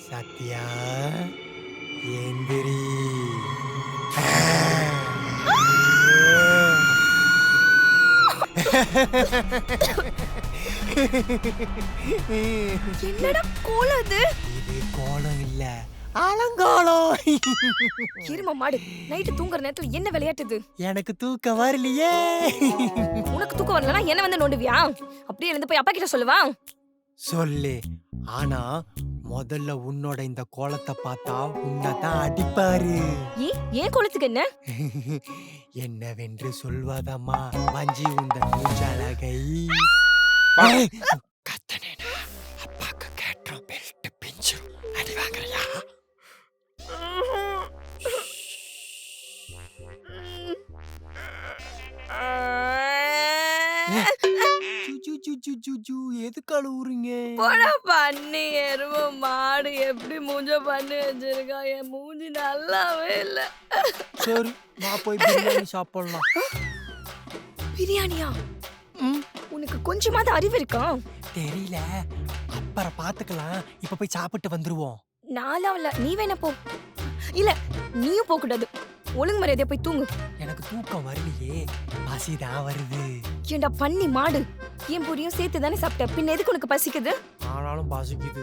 சத்யா எந்திரி. என்னடா கோலம் இது? இது கோலம் இல்ல, அலங்கோலம். எரும மாடு, நைட்டு தூங்குற நேரத்துல என்ன விளையாட்டுது? எனக்கு தூக்கம் வரலையே. உனக்கு தூக்கம் வரலனா என்ன வந்து நோண்டுவியா? அப்படியே இருந்து போய் அப்பா கிட்ட சொல்லுவா. சொல்லு, ஆனா முதல்ல உன்னோட இந்த கோலத்தை பார்த்தா உன்னதான் அடிப்பாரு. ஏன் கோலத்துக்கு என்ன? என்னவென்று சொல்வதம்மா வஞ்சி உந்த மூச்சழகை. கத்தனேனா அப்பாக்கு கேட்டோம், பெல்ட் பிஞ்சு. அடி வாங்குறியா? எதுக்கு அழுவுறீங்க? போடா பண்ணி, எரும மாடு எப்படி மூஞ்ச பண்ணி வச்சிருக்கா? என் மூஞ்சி நல்லாவே இல்ல. சரி, நான் போய் பிரியாணி சாப்பிடலாம். பிரியாணியா? உனக்கு கொஞ்சமாவது அறிவு இருக்கா? தெரியல, அப்புறம் பாத்துக்கலாம். இப்ப போய் சாப்பிட்டு வந்துருவோம். நாலாம் இல்ல, நீ வேணா போ. இல்ல, நீயும் போக கூடாது. ஒழுங்கு மரியாதையா போய் தூங்கு. எனக்கு தூக்கம் வரலையே, பசிதான் வருது. ஏண்டா பண்ணி மாடு, என் பொரியும் சேர்த்து தானே சாப்பிட்ட, பின்ன எதுக்கு உனக்கு பசிக்குது? ஆனாலும் பசிக்குது.